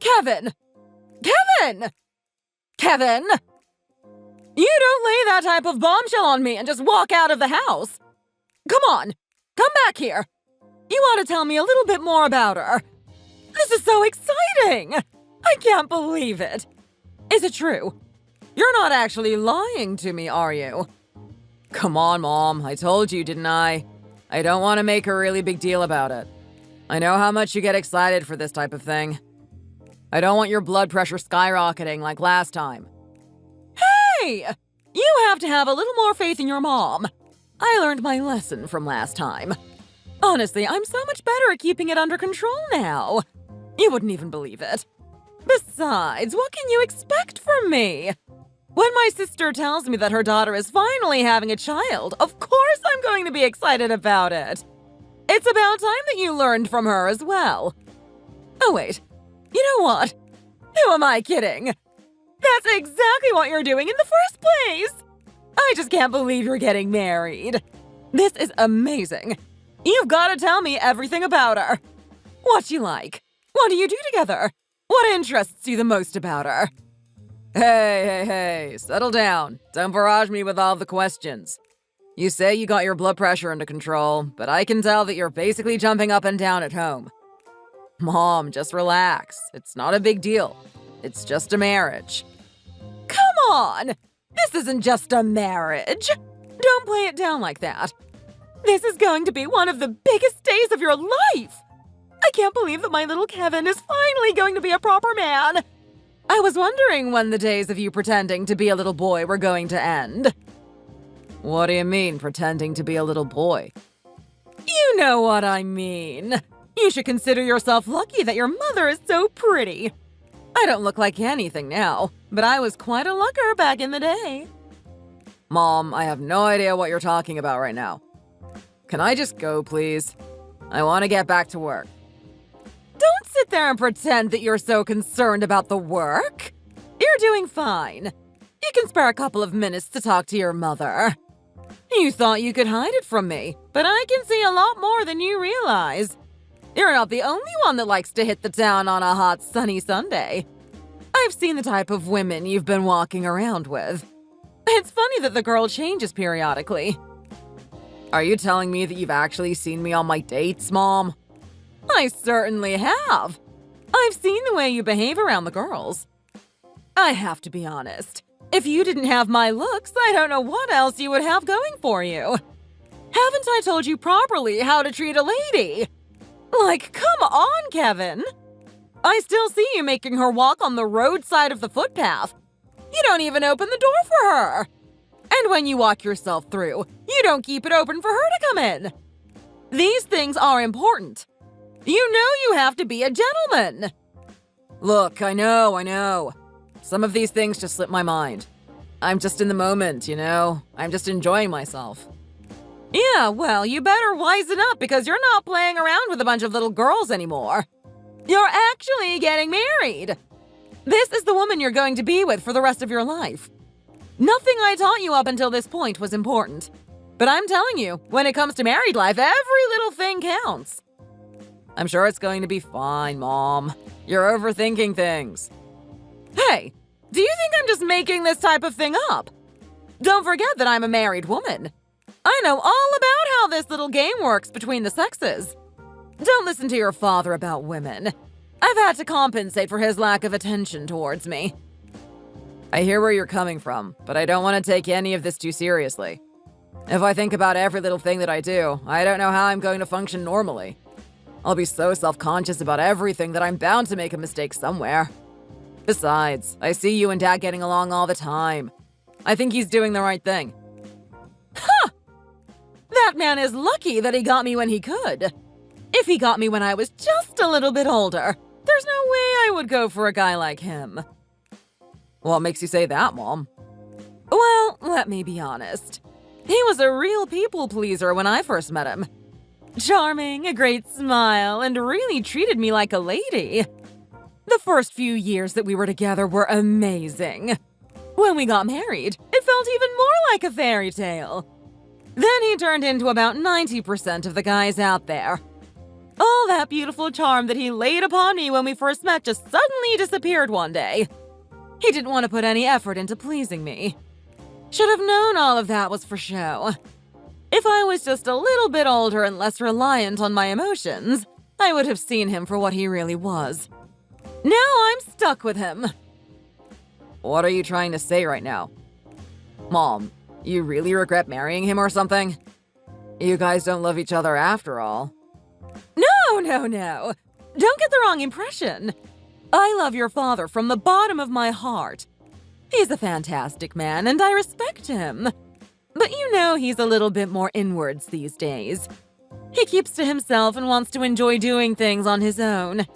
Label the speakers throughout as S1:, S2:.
S1: Kevin! Kevin! Kevin! You don't lay that type of bombshell on me and just walk out of the house. Come on, come back here. You ought to tell me a little bit more about her. This is so exciting! I can't believe it. Is it true? You're not actually lying to me, are you? Come on, Mom. I told you, didn't I? I don't want to make a really big deal about it. I know how much you get excited for this type of thing. I don't want your blood pressure skyrocketing like last time. Hey! You have to have a little more faith in your mom. I learned my lesson from last time. Honestly, I'm so much better at keeping it under control now. You wouldn't even believe it. Besides, what can you expect from me? When my sister tells me that her daughter is finally having a child, of course I'm going to be excited about it. It's about time that you learned from her as well. Oh wait, you know what? Who am I kidding? That's exactly what you're doing in the first place! I just can't believe you're getting married. This is amazing. You've got to tell me everything about her. What's she like? What do you do together? What interests you the most about her? Hey, settle down. Don't barrage me with all the questions. You say you got your blood pressure under control, but I can tell that you're basically jumping up and down at home. Mom, just relax. It's not a big deal. It's just a marriage. Come on! This isn't just a marriage. Don't play it down like that. This is going to be one of the biggest days of your life. I can't believe that my little Kevin is finally going to be a proper man. I was wondering when the days of you pretending to be a little boy were going to end. What do you mean, pretending to be a little boy? You know what I mean. You should consider yourself lucky that your mother is so pretty. I don't look like anything now, but I was quite a looker back in the day. Mom, I have no idea what you're talking about right now. Can I just go, please? I want to get back to work. Don't sit there and pretend that you're so concerned about the work. You're doing fine. You can spare a couple of minutes to talk to your mother. You thought you could hide it from me, but I can see a lot more than you realize. You're not the only one that likes to hit the town on a hot, sunny Sunday. I've seen the type of women you've been walking around with. It's funny that the girl changes periodically. Are you telling me that you've actually seen me on my dates, Mom? I certainly have. I've seen the way you behave around the girls. I have to be honest. If you didn't have my looks, I don't know what else you would have going for you. Haven't I told you properly how to treat a lady? Like, come on, Kevin. I still see you making her walk on the roadside of the footpath. You don't even open the door for her. And when you walk yourself through, you don't keep it open for her to come in. These things are important. You know you have to be a gentleman. Look, I know. Some of these things just slip my mind. I'm just in the moment, you know? I'm just enjoying myself. Yeah, well, you better wisen up because you're not playing around with a bunch of little girls anymore. You're actually getting married. This is the woman you're going to be with for the rest of your life. Nothing I taught you up until this point was important. But I'm telling you, when it comes to married life, every little thing counts. I'm sure it's going to be fine, Mom. You're overthinking things. Hey, do you think I'm just making this type of thing up? Don't forget that I'm a married woman. I know all about how this little game works between the sexes. Don't listen to your father about women. I've had to compensate for his lack of attention towards me. I hear where you're coming from, but I don't want to take any of this too seriously. If I think about every little thing that I do, I don't know how I'm going to function normally. I'll be so self-conscious about everything that I'm bound to make a mistake somewhere. Besides, I see you and Dad getting along all the time. I think he's doing the right thing. Huh! That man is lucky that he got me when he could. If he got me when I was just a little bit older, there's no way I would go for a guy like him. What makes you say that, Mom? Well, let me be honest. He was a real people pleaser when I first met him. Charming, a great smile, and really treated me like a lady. The first few years that we were together were amazing. When we got married, it felt even more like a fairy tale. Then he turned into about 90% of the guys out there. All that beautiful charm that he laid upon me when we first met just suddenly disappeared one day. He didn't want to put any effort into pleasing me. Should have known all of that was for show. If I was just a little bit older and less reliant on my emotions, I would have seen him for what he really was. Now I'm stuck with him. What are you trying to say right now? Mom, you really regret marrying him or something? You guys don't love each other after all. No. Don't get the wrong impression. I love your father from the bottom of my heart. He's a fantastic man and I respect him. But you know he's a little bit more inwards these days. He keeps to himself and wants to enjoy doing things on his own.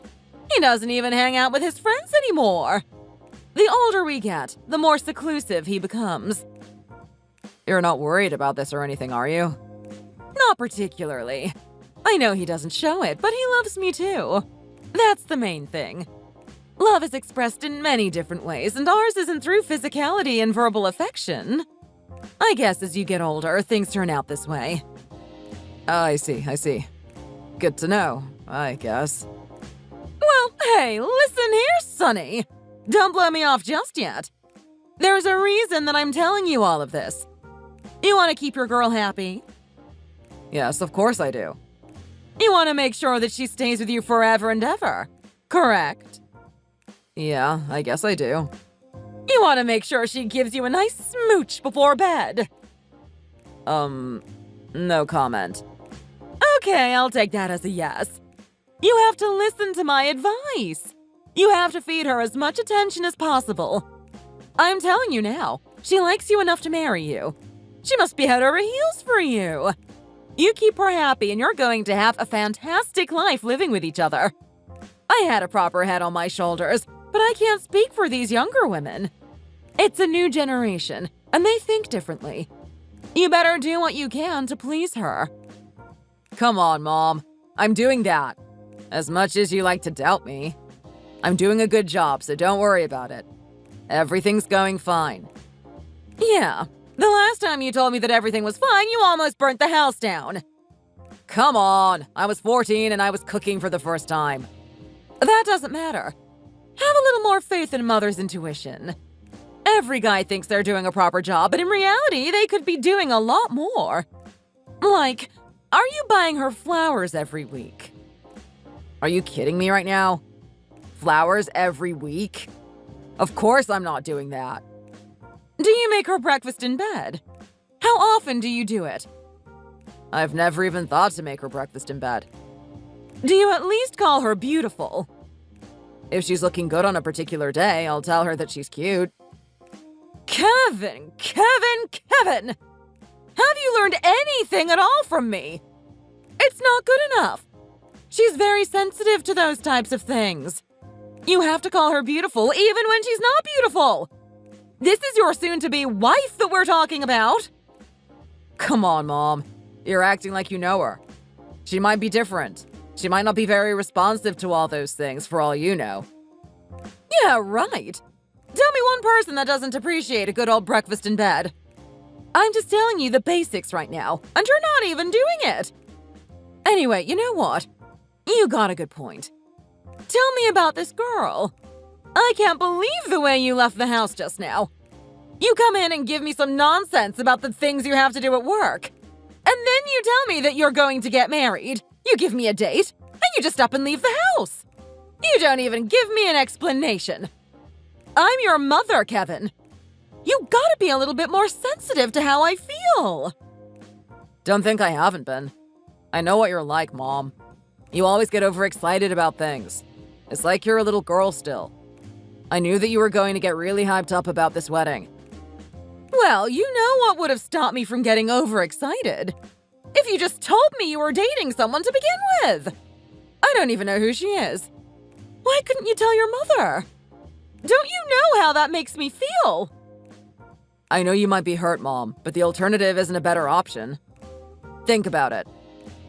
S1: He doesn't even hang out with his friends anymore. The older we get, the more seclusive he becomes. You're not worried about this or anything, are you? Not particularly. I know he doesn't show it, but he loves me too. That's the main thing. Love is expressed in many different ways, and ours isn't through physicality and verbal affection. I guess as you get older, things turn out this way. I see. Good to know, I guess. Well, hey, listen here, Sonny. Don't blow me off just yet. There's a reason that I'm telling you all of this. You want to keep your girl happy? Yes, of course I do. You want to make sure that she stays with you forever and ever, correct? Yeah, I guess I do. You want to make sure she gives you a nice smooch before bed? No comment. Okay, I'll take that as a yes. You have to listen to my advice. You have to feed her as much attention as possible. I'm telling you now, she likes you enough to marry you. She must be head over heels for you. You keep her happy and you're going to have a fantastic life living with each other. I had a proper head on my shoulders, but I can't speak for these younger women. It's a new generation, and they think differently. You better do what you can to please her. Come on, Mom. I'm doing that. As much as you like to doubt me. I'm doing a good job, so don't worry about it. Everything's going fine. Yeah, the last time you told me that everything was fine, you almost burnt the house down. Come on, I was 14 and I was cooking for the first time. That doesn't matter. Have a little more faith in Mother's intuition. Every guy thinks they're doing a proper job, but in reality, they could be doing a lot more. Like, are you buying her flowers every week? Are you kidding me right now? Flowers every week? Of course I'm not doing that. Do you make her breakfast in bed? How often do you do it? I've never even thought to make her breakfast in bed. Do you at least call her beautiful? If she's looking good on a particular day, I'll tell her that she's cute. Kevin! Have you learned anything at all from me? It's not good enough. She's very sensitive to those types of things. You have to call her beautiful even when she's not beautiful. This is your soon-to-be wife that we're talking about. Come on, Mom. You're acting like you know her. She might be different. She might not be very responsive to all those things, for all you know. Yeah, right. Tell me one person that doesn't appreciate a good old breakfast in bed. I'm just telling you the basics right now, and you're not even doing it. Anyway, you know what? You got a good point. Tell me about this girl. I can't believe the way you left the house just now. You come in and give me some nonsense about the things you have to do at work. And then you tell me that you're going to get married. You give me a date, and you just up and leave the house. You don't even give me an explanation. I'm your mother, Kevin. You gotta be a little bit more sensitive to how I feel. Don't think I haven't been. I know what you're like, Mom. You always get overexcited about things. It's like you're a little girl still. I knew that you were going to get really hyped up about this wedding. Well, you know what would have stopped me from getting overexcited? If you just told me you were dating someone to begin with. I don't even know who she is. Why couldn't you tell your mother? Don't you know how that makes me feel? I know you might be hurt, Mom, but the alternative isn't a better option. Think about it.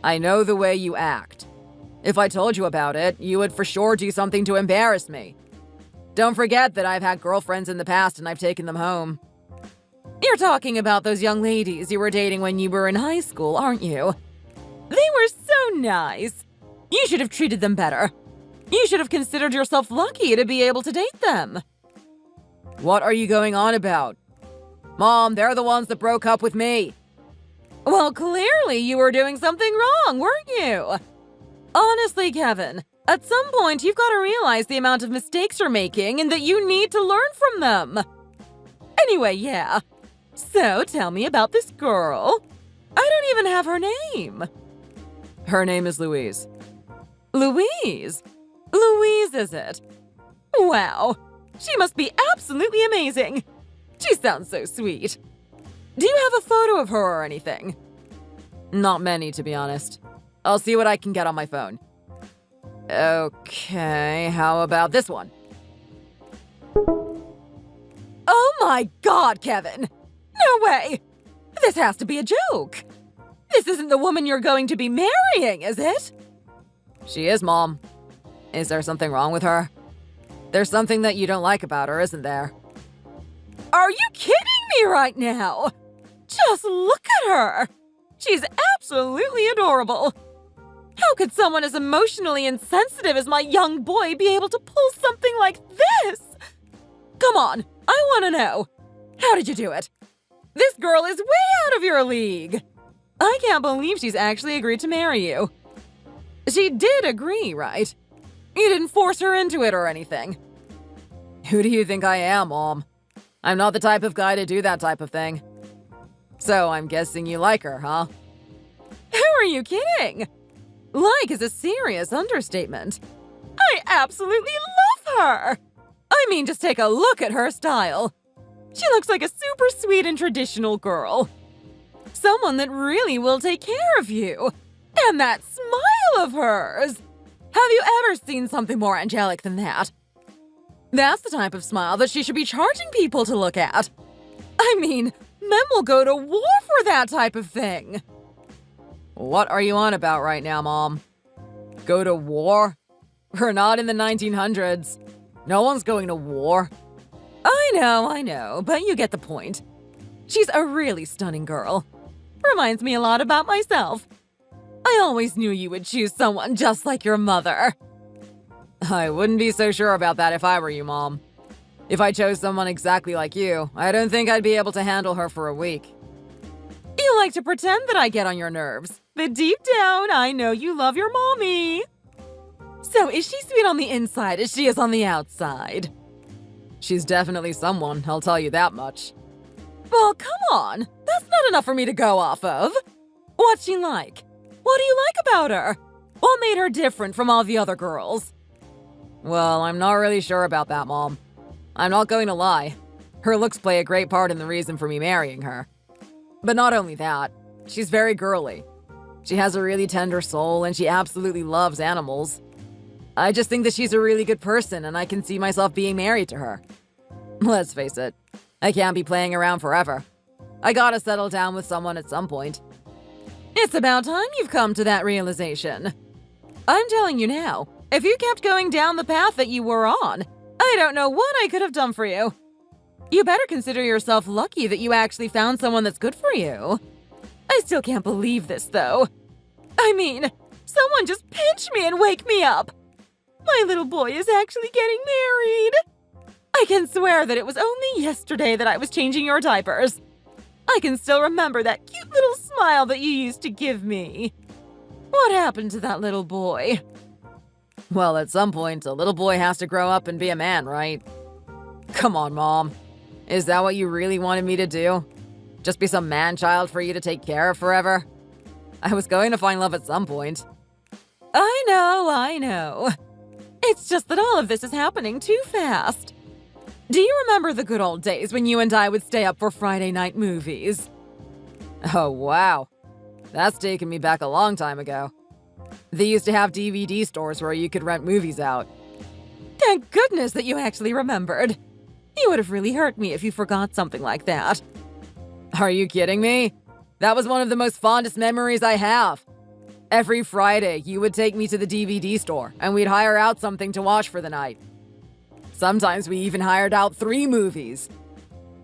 S1: I know the way you act. If I told you about it, you would for sure do something to embarrass me. Don't forget that I've had girlfriends in the past and I've taken them home. You're talking about those young ladies you were dating when you were in high school, aren't you? They were so nice. You should have treated them better. You should have considered yourself lucky to be able to date them. What are you going on about? Mom, they're the ones that broke up with me. Well, clearly you were doing something wrong, weren't you? Honestly, Kevin, at some point you've got to realize the amount of mistakes you're making and that you need to learn from them. Anyway, yeah. So, tell me about this girl. I don't even have her name. Her name is Louise. Louise? Louise, is it? Wow. She must be absolutely amazing. She sounds so sweet. Do you have a photo of her or anything? Not many, to be honest. I'll see what I can get on my phone. Okay, how about this one? Oh my God, Kevin! No way! This has to be a joke! This isn't the woman you're going to be marrying, is it? She is, Mom. Is there something wrong with her? There's something that you don't like about her, isn't there? Are you kidding me right now? Just look at her! She's absolutely adorable! How could someone as emotionally insensitive as my young boy be able to pull something like this? Come on, I want to know. How did you do it? This girl is way out of your league! I can't believe she's actually agreed to marry you. She did agree, right? You didn't force her into it or anything. Who do you think I am, Mom? I'm not the type of guy to do that type of thing. So I'm guessing you like her, huh? Who are you kidding? Like is a serious understatement. I absolutely love her! I mean, just take a look at her style. She looks like a super sweet and traditional girl. Someone that really will take care of you. And that smile of hers! Have you ever seen something more angelic than that? That's the type of smile that she should be charging people to look at. I mean, men will go to war for that type of thing. What are you on about right now, Mom? Go to war? We're not in the 1900s. No one's going to war. I know, but you get the point. She's a really stunning girl. Reminds me a lot about myself. I always knew you would choose someone just like your mother. I wouldn't be so sure about that if I were you, Mom. If I chose someone exactly like you, I don't think I'd be able to handle her for a week. You like to pretend that I get on your nerves, but deep down, I know you love your mommy. So is she sweet on the inside as she is on the outside? She's definitely someone, I'll tell you that much. Well, come on. That's not enough for me to go off of. What's she like? What do you like about her? What made her different from all the other girls? Well, I'm not really sure about that, Mom. I'm not going to lie. Her looks play a great part in the reason for me marrying her. But not only that, she's very girly. She has a really tender soul and she absolutely loves animals. I just think that she's a really good person and I can see myself being married to her. Let's face it, I can't be playing around forever. I gotta settle down with someone at some point. It's about time you've come to that realization. I'm telling you now, if you kept going down the path that you were on, I don't know what I could have done for you. You better consider yourself lucky that you actually found someone that's good for you. I still can't believe this, though. I mean, someone just pinch me and wake me up. My little boy is actually getting married. I can swear that it was only yesterday that I was changing your diapers. I can still remember that cute little smile that you used to give me. What happened to that little boy? Well, at some point, a little boy has to grow up and be a man, right? Come on, Mom. Is that what you really wanted me to do? Just be some man-child for you to take care of forever? I was going to find love at some point. I know. It's just that all of this is happening too fast. Do you remember the good old days when you and I would stay up for Friday night movies? Oh, wow. That's taken me back a long time ago. They used to have DVD stores where you could rent movies out. Thank goodness that you actually remembered. You would have really hurt me if you forgot something like that. Are you kidding me? That was one of the most fondest memories I have. Every Friday, you would take me to the DVD store, and we'd hire out something to watch for the night. Sometimes we even hired out 3 movies.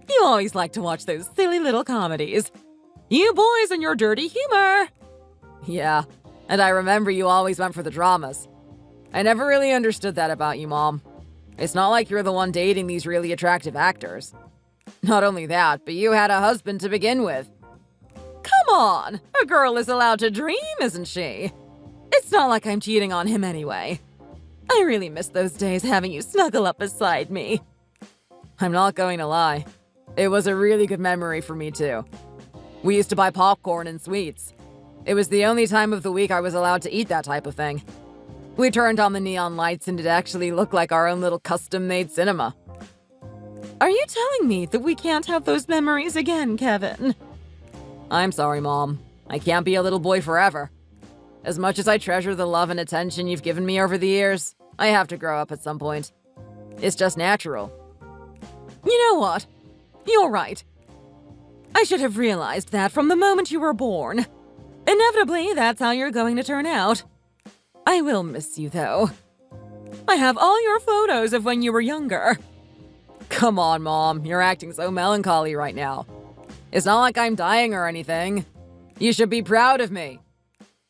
S1: You always like to watch those silly little comedies. You boys and your dirty humor. Yeah, And I remember you always went for the dramas. I never really understood that about you, Mom. It's not like you're the one dating these really attractive actors. Not only that, but you had a husband to begin with. Come on! A girl is allowed to dream, isn't she? It's not like I'm cheating on him anyway. I really miss those days having you snuggle up beside me. I'm not going to lie. It was a really good memory for me, too. We used to buy popcorn and sweets. It was the only time of the week I was allowed to eat that type of thing. We turned on the neon lights and it actually looked like our own little custom-made cinema. Are you telling me that we can't have those memories again, Kevin? I'm sorry, Mom. I can't be a little boy forever. As much as I treasure the love and attention you've given me over the years, I have to grow up at some point. It's just natural. You know what? You're right. I should have realized that from the moment you were born. Inevitably, that's how you're going to turn out. I will miss you, though. I have all your photos of when you were younger. Come on, Mom. You're acting so melancholy right now. It's not like I'm dying or anything. You should be proud of me.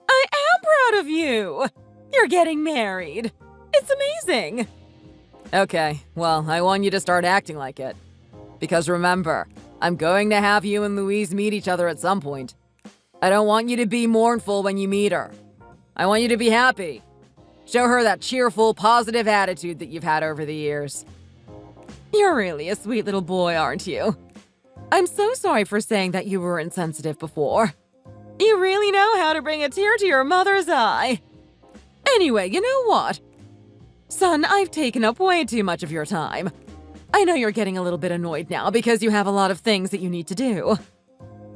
S1: I am proud of you. You're getting married. It's amazing. Okay, well, I want you to start acting like it. Because remember, I'm going to have you and Louise meet each other at some point. I don't want you to be mournful when you meet her. I want you to be happy. Show her that cheerful, positive attitude that you've had over the years. You're really a sweet little boy, aren't you? I'm so sorry for saying that you were insensitive before. You really know how to bring a tear to your mother's eye. Anyway, you know what? Son, I've taken up way too much of your time. I know you're getting a little bit annoyed now because you have a lot of things that you need to do.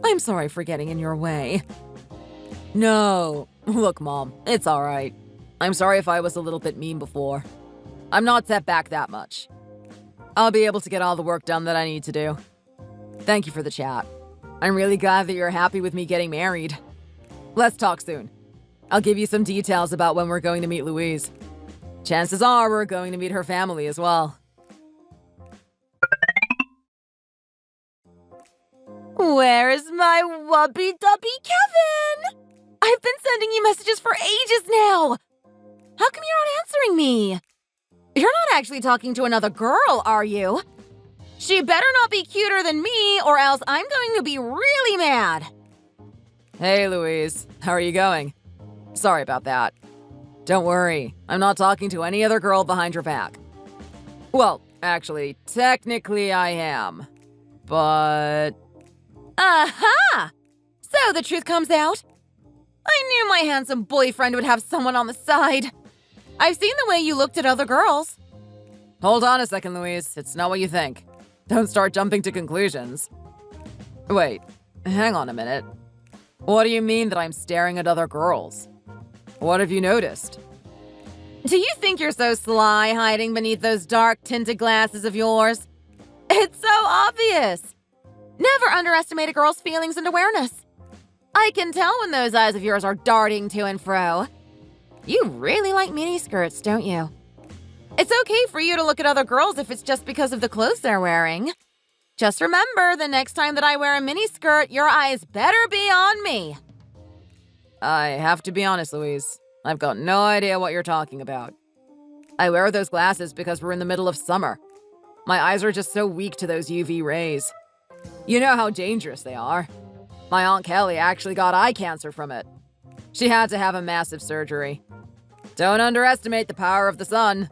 S1: I'm sorry for getting in your way. No. Look, Mom, it's all right. I'm sorry if I was a little bit mean before. I'm not set back that much. I'll be able to get all the work done that I need to do. Thank you for the chat. I'm really glad that you're happy with me getting married. Let's talk soon. I'll give you some details about when we're going to meet Louise. Chances are we're going to meet her family as well. Where's my wubby-dubby Kevin? I've been sending you messages for ages now. How come you're not answering me? You're not actually talking to another girl, are you? She better not be cuter than me, or else I'm going to be really mad. Hey, Louise. How are you going? Sorry about that. Don't worry. I'm not talking to any other girl behind your back. Well, actually, technically I am. But... Aha! So the truth comes out? I knew my handsome boyfriend would have someone on the side. I've seen the way you looked at other girls. Hold on a second, Louise. It's not what you think. Don't start jumping to conclusions. Wait, hang on a minute. What do you mean that I'm staring at other girls? What have you noticed? Do you think you're so sly hiding beneath those dark tinted glasses of yours? It's so obvious. Never underestimate a girl's feelings and awareness. I can tell when those eyes of yours are darting to and fro. You really like miniskirts, don't you? It's okay for you to look at other girls if it's just because of the clothes they're wearing. Just remember, the next time that I wear a miniskirt, your eyes better be on me. I have to be honest, Louise. I've got no idea what you're talking about. I wear those glasses because we're in the middle of summer. My eyes are just so weak to those UV rays. You know how dangerous they are. My Aunt Kelly actually got eye cancer from it. She had to have a massive surgery. Don't underestimate the power of the sun.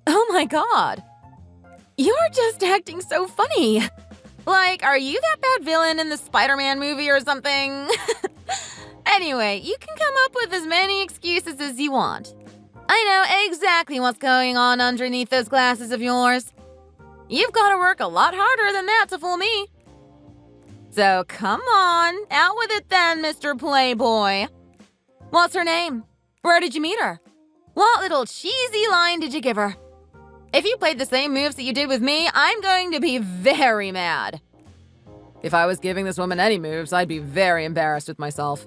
S1: Oh my god. You're just acting so funny. Like, are you that bad villain in the Spider-Man movie or something? Anyway, you can come up with as many excuses as you want. I know exactly what's going on underneath those glasses of yours. You've got to work a lot harder than that to fool me. So come on, out with it then, Mr. Playboy. What's her name? Where did you meet her? What little cheesy line did you give her? If you played the same moves that you did with me, I'm going to be very mad. If I was giving this woman any moves, I'd be very embarrassed with myself.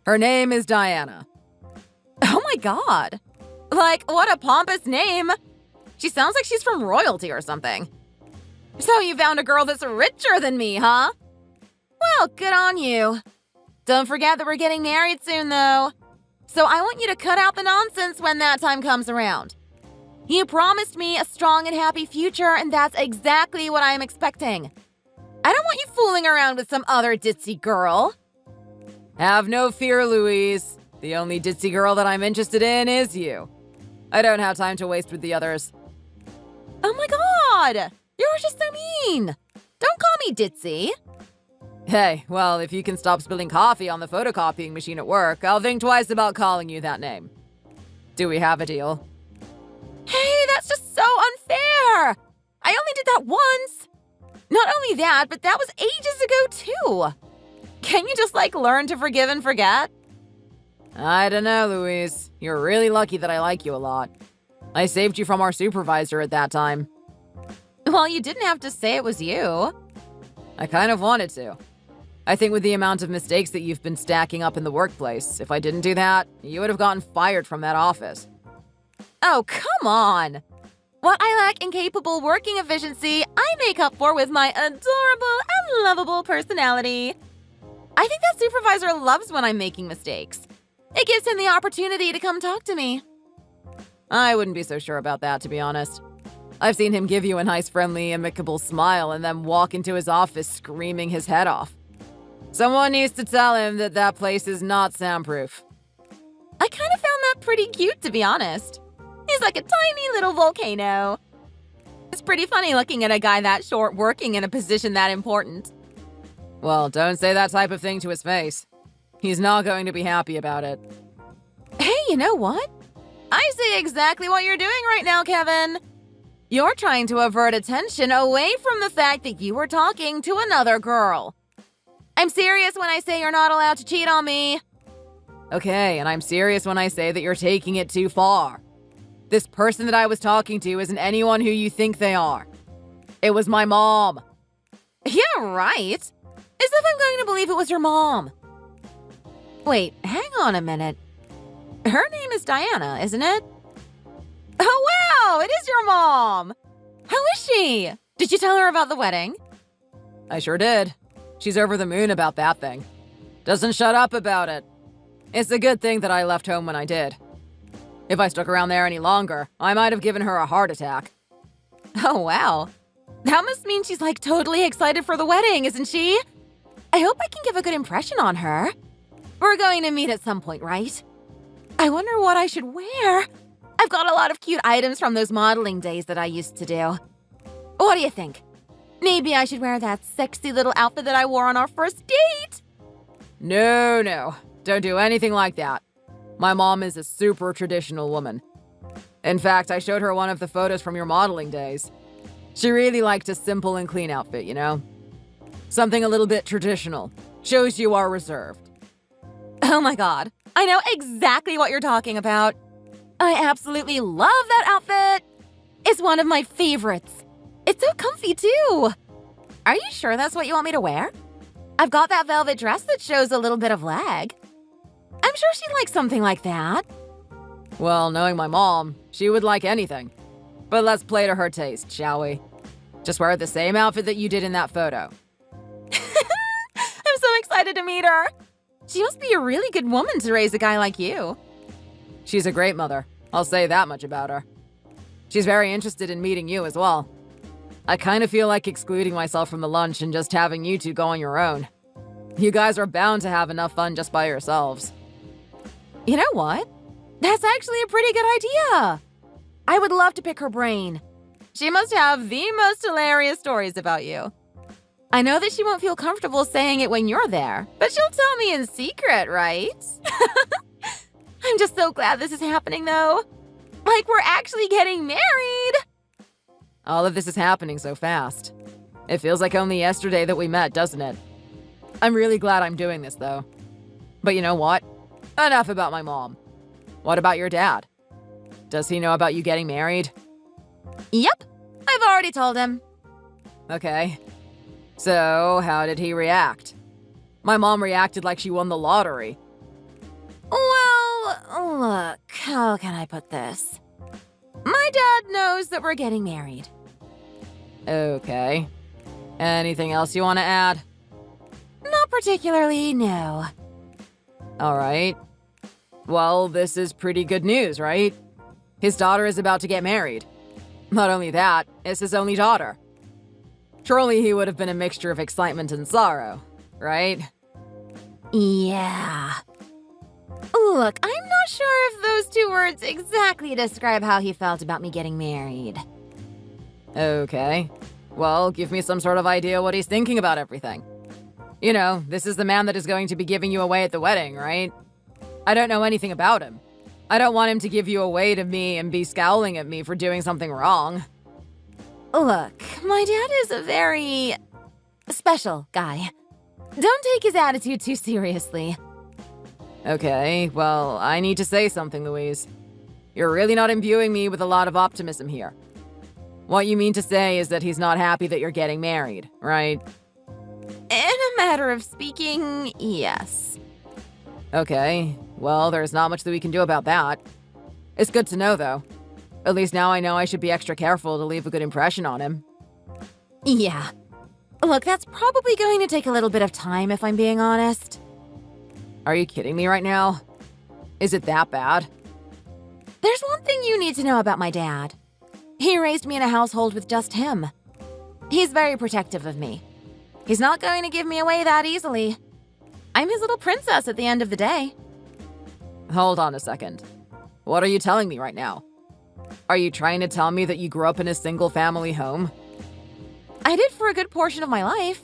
S1: Her name is Diana. Oh my god. Like, what a pompous name. She sounds like she's from royalty or something. So you found a girl that's richer than me, huh? Well, good on you.
S2: Don't forget that we're getting married soon, though. So I want you to cut out the nonsense when that time comes around. You promised me a strong and happy future, and that's exactly what I am expecting. I don't want you fooling around with some other ditzy girl.
S1: Have no fear, Louise. The only ditzy girl that I'm interested in is you. I don't have time to waste with the others.
S2: Oh my god! You're just so mean! Don't call me ditzy.
S1: Hey, well, if you can stop spilling coffee on the photocopying machine at work, I'll think twice about calling you that name. Do we have a deal?
S2: Hey, that's just so unfair! I only did that once! Not only that, but that was ages ago, too! Can you just, learn to forgive and forget?
S1: I don't know, Louise. You're really lucky that I like you a lot. I saved you from our supervisor at that time.
S2: Well, you didn't have to say it was you.
S1: I kind of wanted to. I think with the amount of mistakes that you've been stacking up in the workplace, if I didn't do that, you would have gotten fired from that office.
S2: Oh, come on! What I lack in capable working efficiency, I make up for with my adorable and lovable personality. I think that supervisor loves when I'm making mistakes. It gives him the opportunity to come talk to me.
S1: I wouldn't be so sure about that, to be honest. I've seen him give you a nice, friendly, amicable smile and then walk into his office screaming his head off. Someone needs to tell him that that place is not soundproof.
S2: I kind of found that pretty cute, to be honest. He's like a tiny little volcano. It's pretty funny looking at a guy that short working in a position that important.
S1: Well, don't say that type of thing to his face. He's not going to be happy about it.
S2: Hey, you know what? I see exactly what you're doing right now, Kevin. You're trying to avert attention away from the fact that you were talking to another girl. I'm serious when I say you're not allowed to cheat on me.
S1: Okay, and I'm serious when I say that you're taking it too far. This person that I was talking to isn't anyone who you think they are. It was my mom.
S2: Yeah, right. As if I'm going to believe it was your mom. Wait, hang on a minute. Her name is Diana, isn't it? Oh, wow! It is your mom! How is she? Did you tell her about the wedding?
S1: I sure did. She's over the moon about that thing. Doesn't shut up about it. It's a good thing that I left home when I did. If I stuck around there any longer, I might have given her a heart attack.
S2: Oh, wow. That must mean she's totally excited for the wedding, isn't she? I hope I can give a good impression on her. We're going to meet at some point, right? I wonder what I should wear. I've got a lot of cute items from those modeling days that I used to do. What do you think? Maybe I should wear that sexy little outfit that I wore on our first date?
S1: No. Don't do anything like that. My mom is a super traditional woman. In fact, I showed her one of the photos from your modeling days. She really liked a simple and clean outfit, you know? Something a little bit traditional. Shows you are reserved.
S2: Oh my god. I know exactly what you're talking about. I absolutely love that outfit. It's one of my favorites. It's so comfy, too. Are you sure that's what you want me to wear? I've got that velvet dress that shows a little bit of leg. I'm sure she'd like something like that.
S1: Well, knowing my mom, she would like anything. But let's play to her taste, shall we? Just wear the same outfit that you did in that photo.
S2: I'm so excited to meet her. She must be a really good woman to raise a guy like you.
S1: She's a great mother. I'll say that much about her. She's very interested in meeting you as well. I kind of feel like excluding myself from the lunch and just having you two go on your own. You guys are bound to have enough fun just by yourselves.
S2: You know what? That's actually a pretty good idea. I would love to pick her brain. She must have the most hilarious stories about you. I know that she won't feel comfortable saying it when you're there, but she'll tell me in secret, right? I'm just so glad this is happening, though. We're actually getting married!
S1: All of this is happening so fast. It feels like only yesterday that we met, doesn't it? I'm really glad I'm doing this, though. But you know what? Enough about my mom. What about your dad? Does he know about you getting married?
S2: Yep, I've already told him.
S1: Okay. So, how did he react? My mom reacted like she won the lottery.
S2: Well, look, how can I put this? My dad knows that we're getting married.
S1: Okay. Anything else you want to add?
S2: Not particularly, no.
S1: All right. Well, this is pretty good news, right? His daughter is about to get married. Not only that, it's his only daughter. Surely he would have been a mixture of excitement and sorrow, right?
S2: Yeah. Look, I'm not sure if those two words exactly describe how he felt about me getting married.
S1: Okay. Well, give me some sort of idea what he's thinking about everything. You know, this is the man that is going to be giving you away at the wedding, right? I don't know anything about him. I don't want him to give you away to me and be scowling at me for doing something wrong.
S2: Look, my dad is a very special guy. Don't take his attitude too seriously.
S1: Okay, well, I need to say something, Louise. You're really not imbuing me with a lot of optimism here. What you mean to say is that he's not happy that you're getting married, right?
S2: In a matter of speaking, yes.
S1: Okay, well, there's not much that we can do about that. It's good to know, though. At least now I know I should be extra careful to leave a good impression on him.
S2: Yeah. Look, that's probably going to take a little bit of time, if I'm being honest.
S1: Are you kidding me right now? Is it that bad?
S2: There's one thing you need to know about my dad. He raised me in a household with just him. He's very protective of me. He's not going to give me away that easily. I'm his little princess at the end of the day.
S1: Hold on a second. What are you telling me right now? Are you trying to tell me that you grew up in a single-family home?
S2: I did for a good portion of my life.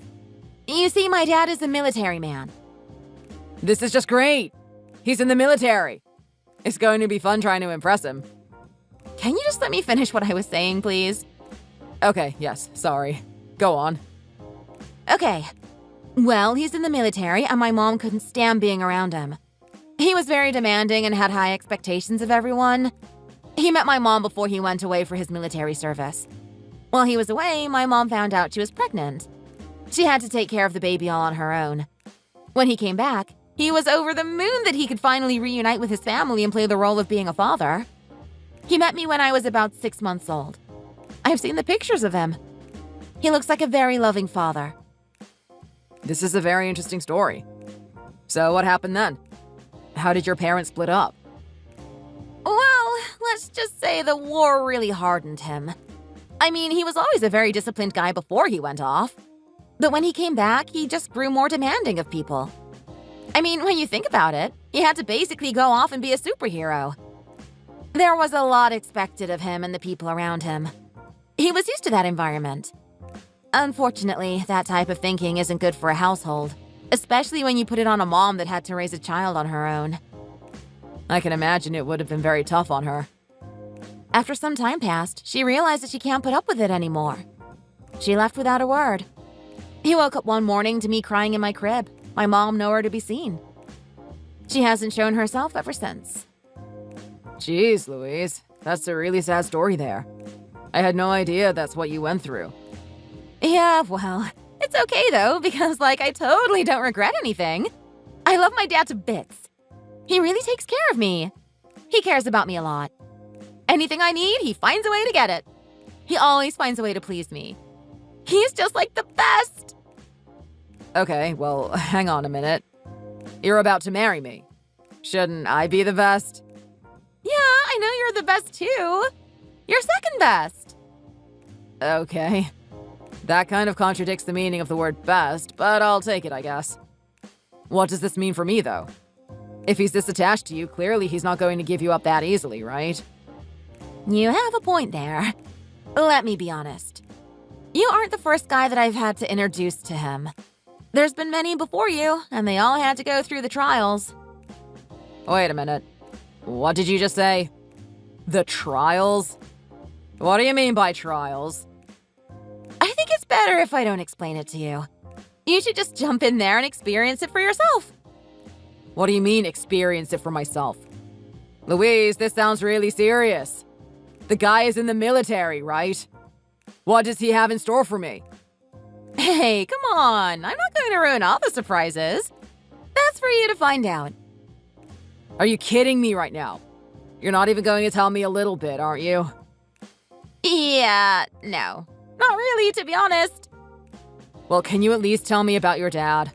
S2: You see, my dad is a military man.
S1: This is just great. He's in the military. It's going to be fun trying to impress him.
S2: Can you just let me finish what I was saying, please?
S1: Okay, yes, sorry. Go on.
S2: Okay. Well, he's in the military, and my mom couldn't stand being around him. He was very demanding and had high expectations of everyone. He met my mom before he went away for his military service. While he was away, my mom found out she was pregnant. She had to take care of the baby all on her own. When he came back, he was over the moon that he could finally reunite with his family and play the role of being a father. He met me when I was about 6 months old. I've seen the pictures of him. He looks like a very loving father.
S1: This is a very interesting story. So what happened then? How did your parents split up?
S2: Well, let's just say the war really hardened him. I mean, he was always a very disciplined guy before he went off. But when he came back, he just grew more demanding of people. I mean, when you think about it, he had to basically go off and be a superhero. There was a lot expected of him and the people around him. He was used to that environment. Unfortunately, that type of thinking isn't good for a household, especially when you put it on a mom that had to raise a child on her own.
S1: I can imagine it would have been very tough on her.
S2: After some time passed, she realized that she can't put up with it anymore. She left without a word. He woke up one morning to me crying in my crib, my mom nowhere to be seen. She hasn't shown herself ever since.
S1: Jeez, Louise, that's a really sad story there. I had no idea that's what you went through.
S2: Yeah, well, it's okay though, because I totally don't regret anything. I love my dad to bits. He really takes care of me. He cares about me a lot. Anything I need, he finds a way to get it. He always finds a way to please me. He's just the best.
S1: Okay, well, hang on a minute. You're about to marry me. Shouldn't I be the best?
S2: Yeah, I know you're the best too. You're second best.
S1: Okay. That kind of contradicts the meaning of the word best, but I'll take it, I guess. What does this mean for me, though? If he's this attached to you, clearly he's not going to give you up that easily, right?
S2: You have a point there. Let me be honest. You aren't the first guy that I've had to introduce to him. There's been many before you, and they all had to go through the trials.
S1: Wait a minute. What did you just say? The trials? What do you mean by trials?
S2: I think it's better if I don't explain it to you. You should just jump in there and experience it for yourself.
S1: What do you mean, experience it for myself? Louise, this sounds really serious. The guy is in the military, right? What does he have in store for me?
S2: Hey, come on. I'm not going to ruin all the surprises. That's for you to find out.
S1: Are you kidding me right now? You're not even going to tell me a little bit, aren't you?
S2: Yeah, no. Not really, to be honest.
S1: Well, can you at least tell me about your dad?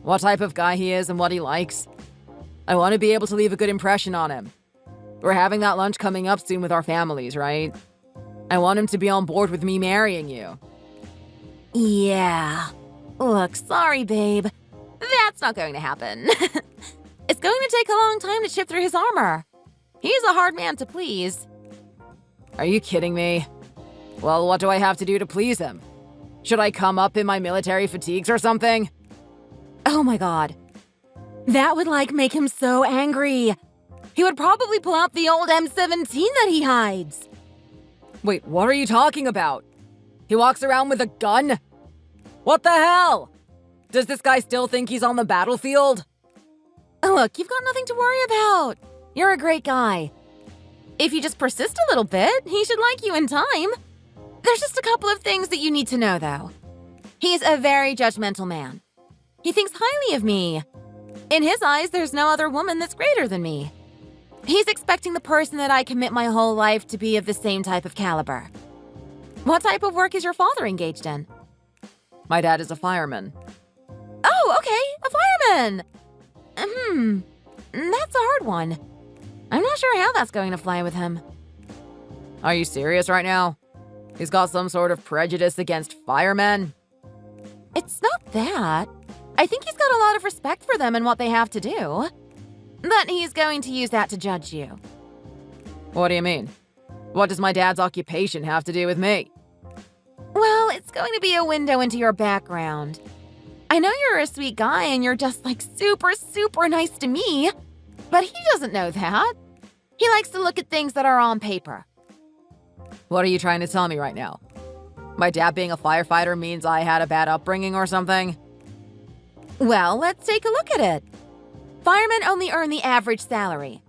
S1: What type of guy he is and what he likes? I want to be able to leave a good impression on him. We're having that lunch coming up soon with our families, right? I want him to be on board with me marrying you.
S2: Yeah. Look, sorry, babe. That's not going to happen. It's going to take a long time to chip through his armor. He's a hard man to please.
S1: Are you kidding me? Well, what do I have to do to please him? Should I come up in my military fatigues or something?
S2: Oh my god. That would, make him so angry. He would probably pull out the old M17 that he hides.
S1: Wait, what are you talking about? He walks around with a gun? What the hell? Does this guy still think he's on the battlefield?
S2: Look, you've got nothing to worry about. You're a great guy. If you just persist a little bit, he should like you in time. There's just a couple of things that you need to know, though. He's a very judgmental man. He thinks highly of me. In his eyes, there's no other woman that's greater than me. He's expecting the person that I commit my whole life to be of the same type of caliber. What type of work is your father engaged in?
S1: My dad is a fireman.
S2: Oh, okay, a fireman. That's a hard one. I'm not sure how that's going to fly with him.
S1: Are you serious right now? He's got some sort of prejudice against firemen?
S2: It's not that. I think he's got a lot of respect for them and what they have to do. But he's going to use that to judge you.
S1: What do you mean? What does my dad's occupation have to do with me?
S2: Well, it's going to be a window into your background. I know you're a sweet guy and you're just super, super nice to me, but he doesn't know that. He likes to look at things that are on paper.
S1: What are you trying to tell me right now? My dad being a firefighter means I had a bad upbringing or something?
S2: Well, let's take a look at it. Firemen only earn the average salary.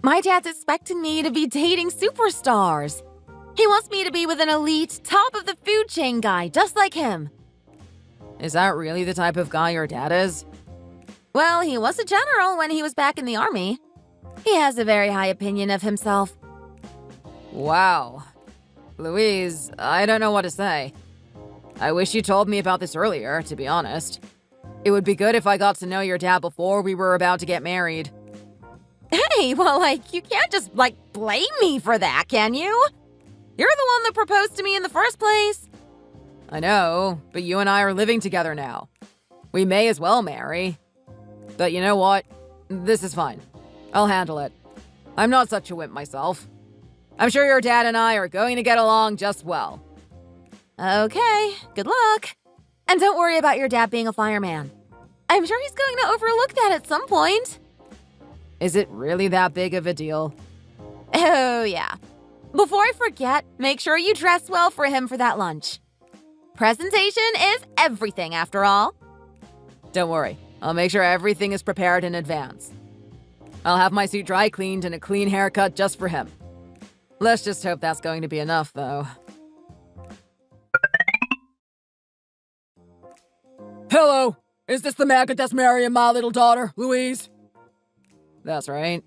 S2: My dad's expecting me to be dating superstars. He wants me to be with an elite, top-of-the-food chain guy just like him.
S1: Is that really the type of guy your dad is?
S2: Well, he was a general when he was back in the army. He has a very high opinion of himself.
S1: Wow. Louise, I don't know what to say. I wish you told me about this earlier, to be honest. It would be good if I got to know your dad before we were about to get married.
S2: Hey, well, you can't just, blame me for that, can you? You're the one that proposed to me in the first place.
S1: I know, but you and I are living together now. We may as well marry. But you know what? This is fine. I'll handle it. I'm not such a wimp myself. I'm sure your dad and I are going to get along just well.
S2: Okay, good luck. And don't worry about your dad being a fireman. I'm sure he's going to overlook that at some point.
S1: Is it really that big of a deal?
S2: Oh, yeah. Before I forget, make sure you dress well for him for that lunch. Presentation is everything, after all.
S1: Don't worry. I'll make sure everything is prepared in advance. I'll have my suit dry cleaned and a clean haircut just for him. Let's just hope that's going to be enough, though. Hello! Is this the maggot that's marrying my little daughter, Louise? That's right.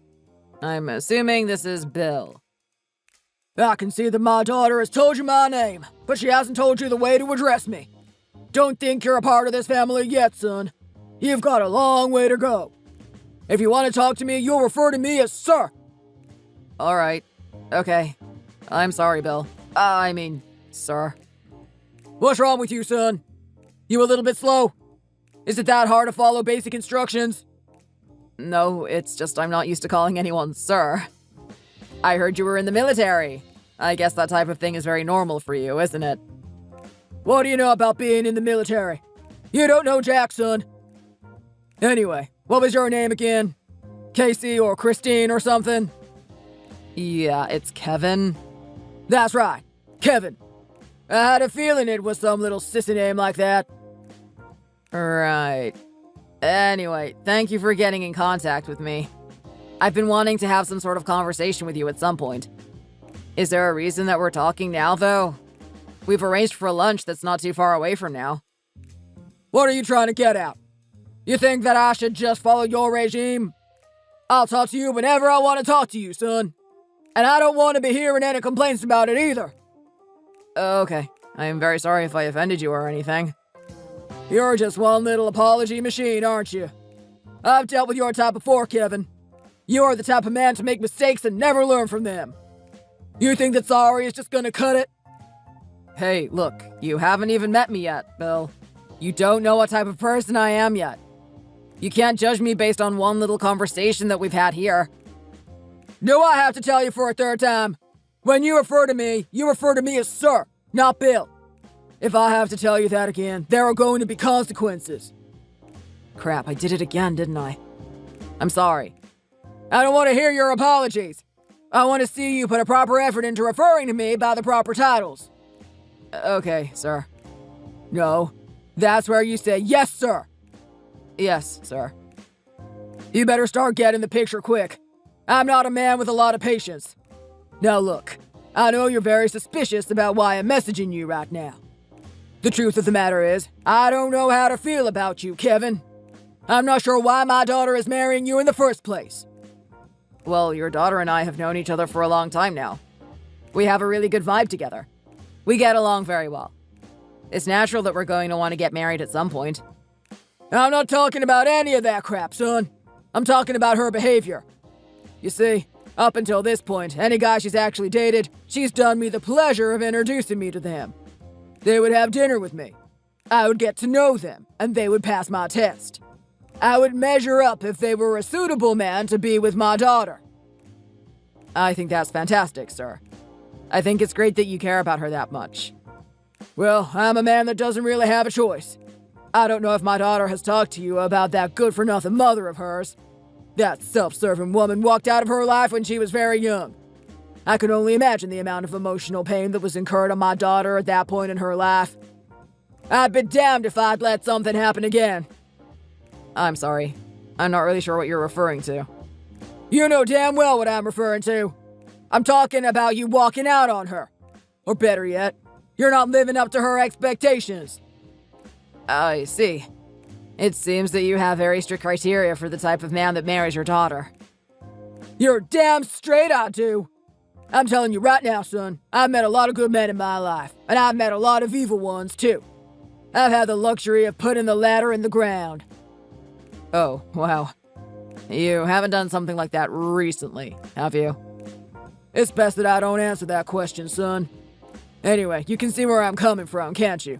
S1: I'm assuming this is Bill. I can see that my daughter has told you my name, but she hasn't told you the way to address me. Don't think you're a part of this family yet, son. You've got a long way to go. If you want to talk to me, you'll refer to me as sir. All right. Okay. I'm sorry, Bill. I mean, sir. What's wrong with you, son? You a little bit slow? Is it that hard to follow basic instructions? No, it's just I'm not used to calling anyone sir. I heard you were in the military. I guess that type of thing is very normal for you, isn't it? What do you know about being in the military? You don't know jack, son. Anyway, what was your name again? Casey or Christine or something? Yeah, it's Kevin. That's right, Kevin. I had a feeling it was some little sissy name like that. Right. Anyway, thank you for getting in contact with me. I've been wanting to have some sort of conversation with you at some point. Is there a reason that we're talking now, though? We've arranged for a lunch that's not too far away from now. What are you trying to get at? You think that I should just follow your regime? I'll talk to you whenever I want to talk to you, son. And I don't want to be hearing any complaints about it either. Okay, I am very sorry if I offended you or anything. You're just one little apology machine, aren't you? I've dealt with your type before, Kevin. You are the type of man to make mistakes and never learn from them. You think that sorry is just gonna cut it? Hey, look, you haven't even met me yet, Bill. You don't know what type of person I am yet. You can't judge me based on one little conversation that we've had here. Do I have to tell you for a third time? When you refer to me as sir, not Bill. If I have to tell you that again, there are going to be consequences. Crap, I did it again, didn't I? I'm sorry. I don't want to hear your apologies. I want to see you put a proper effort into referring to me by the proper titles. Okay, sir. No, that's where you say, yes, sir. Yes, sir. You better start getting the picture quick. I'm not a man with a lot of patience. Now look, I know you're very suspicious about why I'm messaging you right now. The truth of the matter is, I don't know how to feel about you, Kevin. I'm not sure why my daughter is marrying you in the first place. Well, your daughter and I have known each other for a long time now. We have a really good vibe together. We get along very well. It's natural that we're going to want to get married at some point. I'm not talking about any of that crap, son. I'm talking about her behavior. You see, up until this point, any guy she's actually dated, she's done me the pleasure of introducing me to them. They would have dinner with me. I would get to know them, and they would pass my test. I would measure up if they were a suitable man to be with my daughter. I think that's fantastic, sir. I think it's great that you care about her that much. Well, I'm a man that doesn't really have a choice. I don't know if my daughter has talked to you about that good-for-nothing mother of hers. That self-serving woman walked out of her life when she was very young. I can only imagine the amount of emotional pain that was incurred on my daughter at that point in her life. I'd be damned if I'd let something happen again. I'm sorry. I'm not really sure what you're referring to. You know damn well what I'm referring to. I'm talking about you walking out on her. Or better yet, you're not living up to her expectations. I see. It seems that you have very strict criteria for the type of man that marries your daughter. You're damn straight I do. I'm telling you right now, son, I've met a lot of good men in my life, and I've met a lot of evil ones, too. I've had the luxury of putting the ladder in the ground. Oh, wow. You haven't done something like that recently, have you? It's best that I don't answer that question, son. Anyway, you can see where I'm coming from, can't you?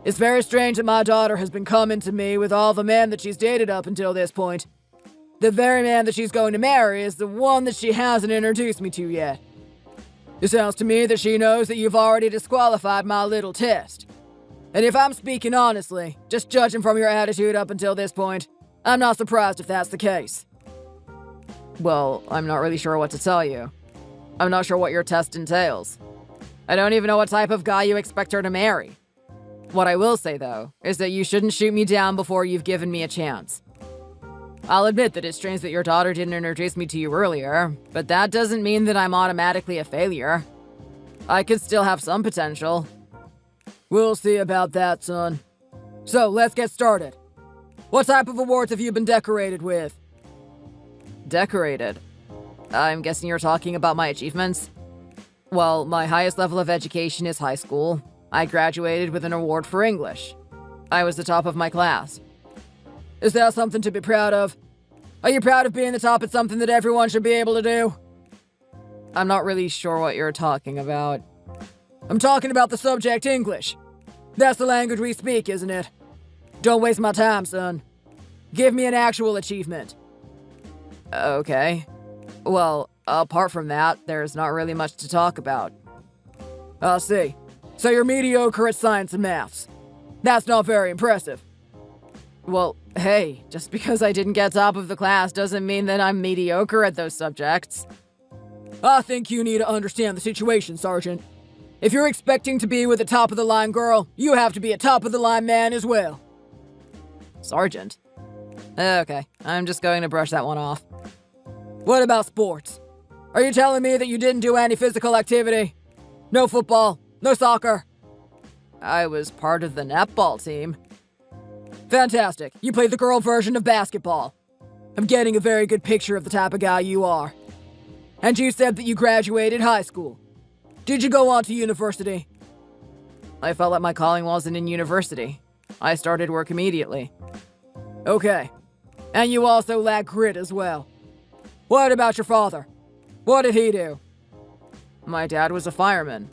S1: It's very strange that my daughter has been coming to me with all the men that she's dated up until this point. The very man that she's going to marry is the one that she hasn't introduced me to yet. It sounds to me that she knows that you've already disqualified my little test. And if I'm speaking honestly, just judging from your attitude up until this point, I'm not surprised if that's the case. Well, I'm not really sure what to tell you. I'm not sure what your test entails. I don't even know what type of guy you expect her to marry. What I will say, though, is that you shouldn't shoot me down before you've given me a chance. I'll admit that it's strange that your daughter didn't introduce me to you earlier, but that doesn't mean that I'm automatically a failure. I could still have some potential. We'll see about that, son. So, let's get started. What type of awards have you been decorated with? Decorated? I'm guessing you're talking about my achievements? Well, my highest level of education is high school. I graduated with an award for English. I was the top of my class. Is that something to be proud of? Are you proud of being the top at something that everyone should be able to do? I'm not really sure what you're talking about. I'm talking about the subject English. That's the language we speak, isn't it? Don't waste my time, son. Give me an actual achievement. Okay. Well, apart from that, there's not really much to talk about. I see. So you're mediocre at science and maths. That's not very impressive. Well, hey, just because I didn't get top of the class doesn't mean that I'm mediocre at those subjects. I think you need to understand the situation, Sergeant. If you're expecting to be with a top-of-the-line girl, you have to be a top-of-the-line man as well. Sergeant? Okay, I'm just going to brush that one off. What about sports? Are you telling me that you didn't do any physical activity? No football? No soccer? I was part of the netball team. Fantastic. You played the girl version of basketball. I'm getting a very good picture of the type of guy you are. And you said that you graduated high school. Did you go on to university? I felt like my calling wasn't in university. I started work immediately. Okay. And you also lack grit as well. What about your father? What did he do? My dad was a fireman.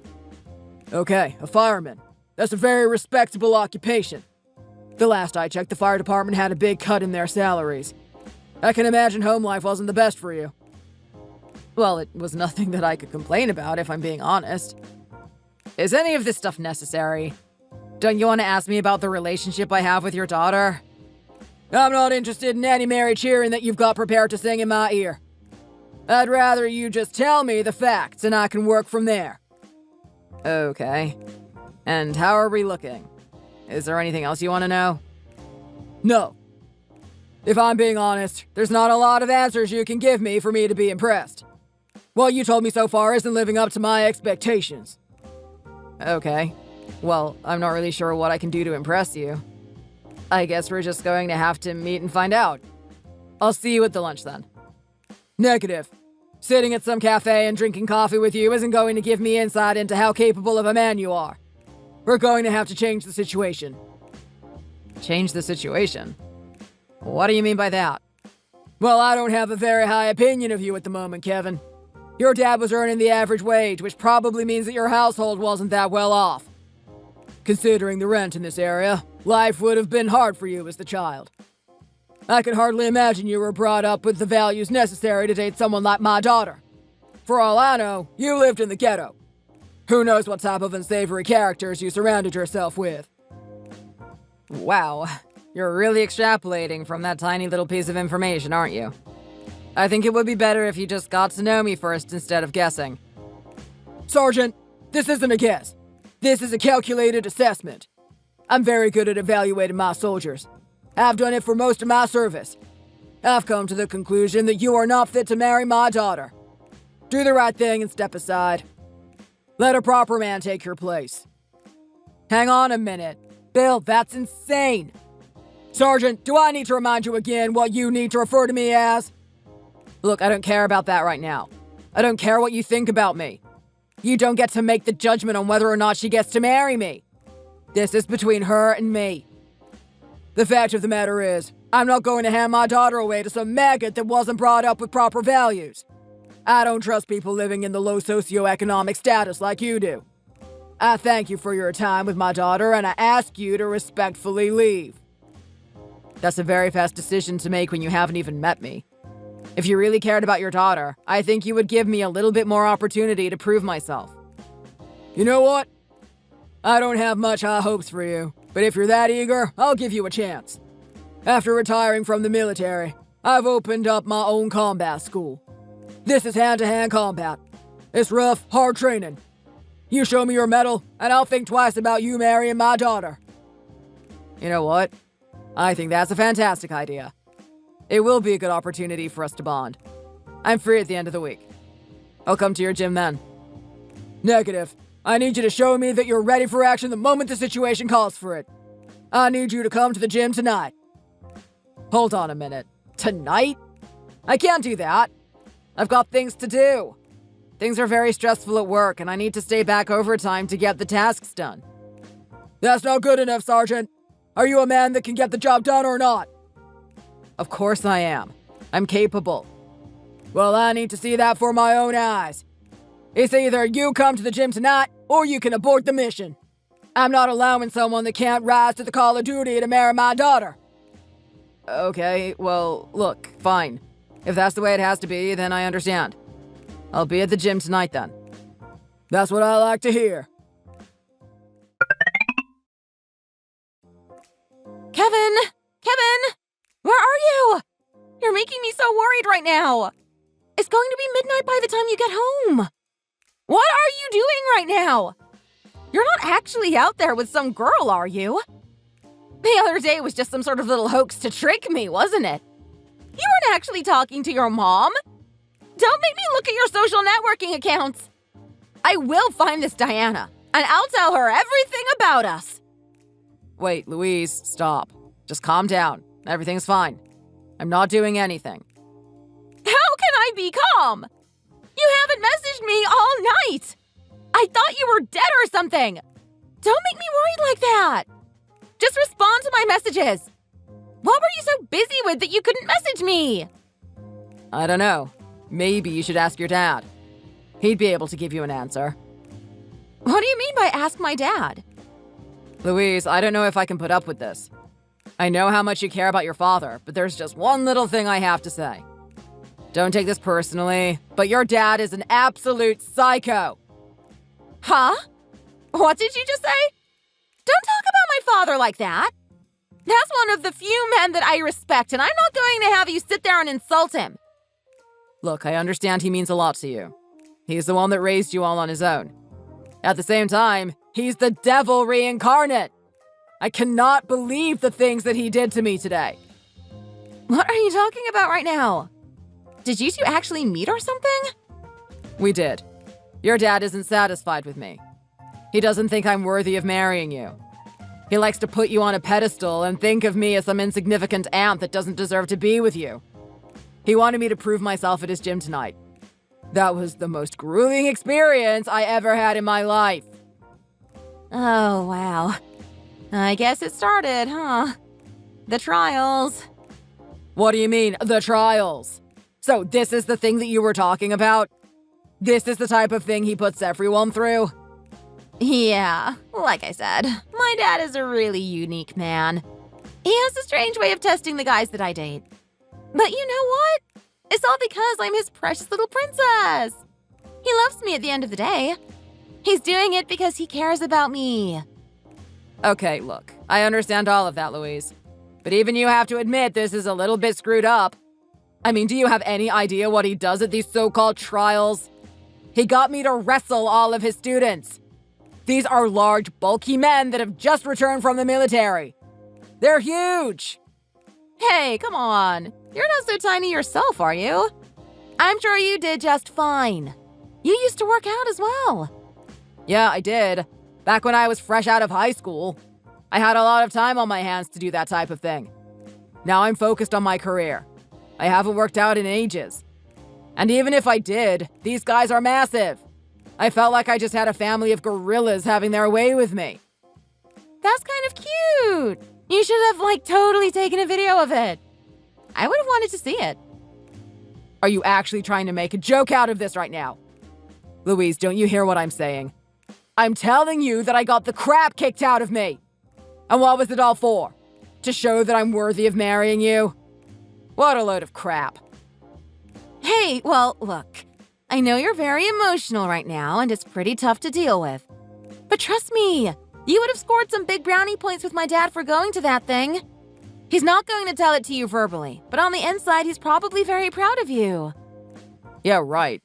S1: Okay, a fireman. That's a very respectable occupation. The last I checked, the fire department had a big cut in their salaries. I can imagine home life wasn't the best for you. Well, it was nothing that I could complain about, if I'm being honest. Is any of this stuff necessary? Don't you want to ask me about the relationship I have with your daughter? I'm not interested in any merry cheering that you've got prepared to sing in my ear. I'd rather you just tell me the facts and I can work from there. Okay. And how are we looking? Is there anything else you want to know? No. If I'm being honest, there's not a lot of answers you can give me for me to be impressed. What you told me so far isn't living up to my expectations. Okay. Well, I'm not really sure what I can do to impress you. I guess we're just going to have to meet and find out. I'll see you at the lunch then. Negative. Sitting at some cafe and drinking coffee with you isn't going to give me insight into how capable of a man you are. We're going to have to change the situation. Change the situation? What do you mean by that? Well, I don't have a very high opinion of you at the moment, Kevin. Your dad was earning the average wage, which probably means that your household wasn't that well off. Considering the rent in this area, life would have been hard for you as the child. I can hardly imagine you were brought up with the values necessary to date someone like my daughter. For all I know, you lived in the ghetto. Who knows what type of unsavory characters you surrounded yourself with. Wow, you're really extrapolating from that tiny little piece of information, aren't you? I think it would be better if you just got to know me first instead of guessing. Sergeant, this isn't a guess. This is a calculated assessment. I'm very good at evaluating my soldiers. I've done it for most of my service. I've come to the conclusion that you are not fit to marry my daughter. Do the right thing and step aside. Let a proper man take your place. Hang on a minute. Bill, that's insane. Sergeant, do I need to remind you again what you need to refer to me as? Look, I don't care about that right now. I don't care what you think about me. You don't get to make the judgment on whether or not she gets to marry me. This is between her and me. The fact of the matter is, I'm not going to hand my daughter away to some maggot that wasn't brought up with proper values. I don't trust people living in the low socioeconomic status like you do. I thank you for your time with my daughter, and I ask you to respectfully leave. That's a very fast decision to make when you haven't even met me. If you really cared about your daughter, I think you would give me a little bit more opportunity to prove myself. You know what? I don't have much high hopes for you, but if you're that eager, I'll give you a chance. After retiring from the military, I've opened up my own combat school. This is hand-to-hand combat. It's rough, hard training. You show me your medal, and I'll think twice about you marrying my daughter. You know what? I think that's a fantastic idea. It will be a good opportunity for us to bond. I'm free at the end of the week. I'll come to your gym then. Negative. I need you to show me that you're ready for action the moment the situation calls for it. I need you to come to the gym tonight. Hold on a minute. Tonight? I can't do that. I've got things to do. Things are very stressful at work, and I need to stay back overtime to get the tasks done. That's not good enough, Sergeant. Are you a man that can get the job done or not? Of course I am. I'm capable. Well, I need to see that for my own eyes. It's either you come to the gym tonight, or you can abort the mission. I'm not allowing someone that can't rise to the call of duty to marry my daughter. Okay, well, look, fine. If that's the way it has to be, then I understand. I'll be at the gym tonight then. That's what I like to hear.
S2: Kevin! Kevin! Where are you? You're making me so worried right now. It's going to be midnight by the time you get home. What are you doing right now? You're not actually out there with some girl, are you? The other day was just some sort of little hoax to trick me, wasn't it? You weren't actually talking to your mom. Don't make me look at your social networking accounts. I will find this Diana, and I'll tell her everything about us.
S1: Wait, Louise, stop. Just calm down. Everything's fine. I'm not doing anything.
S2: How can I be calm? You haven't messaged me all night. I thought you were dead or something. Don't make me worried like that. Just respond to my messages. What were you so busy with that you couldn't message me?
S1: I don't know. Maybe you should ask your dad. He'd be able to give you an answer.
S2: What do you mean by ask my dad?
S1: Louise, I don't know if I can put up with this. I know how much you care about your father, but there's just one little thing I have to say. Don't take this personally, but your dad is an absolute psycho.
S2: Huh? What did you just say? Don't talk about my father like that. That's one of the few men that I respect, and I'm not going to have you sit there and insult him.
S1: Look, I understand he means a lot to you. He's the one that raised you all on his own. At the same time, he's the devil reincarnate. I cannot believe the things that he did to me today.
S2: What are you talking about right now? Did you two actually meet or something?
S1: We did. Your dad isn't satisfied with me. He doesn't think I'm worthy of marrying you. He likes to put you on a pedestal and think of me as some insignificant ant that doesn't deserve to be with you. He wanted me to prove myself at his gym tonight. That was the most grueling experience I ever had in my life.
S2: Oh, wow. I guess it started, huh? The trials.
S1: What do you mean, the trials? So this is the thing that you were talking about? This is the type of thing he puts everyone through?
S2: Yeah, like I said, my dad is a really unique man. He has a strange way of testing the guys that I date. But you know what? It's all because I'm his precious little princess. He loves me at the end of the day. He's doing it because he cares about me.
S1: Okay, look, I understand all of that, Louise. But even you have to admit this is a little bit screwed up. I mean, do you have any idea what he does at these so-called trials? He got me to wrestle all of his students. These are large, bulky men that have just returned from the military. They're huge.
S2: Hey, come on. You're not so tiny yourself, are you? I'm sure you did just fine. You used to work out as well.
S1: Yeah, I did. Back when I was fresh out of high school. I had a lot of time on my hands to do that type of thing. Now I'm focused on my career. I haven't worked out in ages. And even if I did, these guys are massive. I felt like I just had a family of gorillas having their way with me.
S2: That's kind of cute. You should have, totally taken a video of it. I would have wanted to see it.
S1: Are you actually trying to make a joke out of this right now? Louise, don't you hear what I'm saying? I'm telling you that I got the crap kicked out of me. And what was it all for? To show that I'm worthy of marrying you? What a load of crap.
S2: Hey, well, look. I know you're very emotional right now, and it's pretty tough to deal with. But trust me, you would have scored some big brownie points with my dad for going to that thing. He's not going to tell it to you verbally, but on the inside, he's probably very proud of you.
S1: Yeah, right.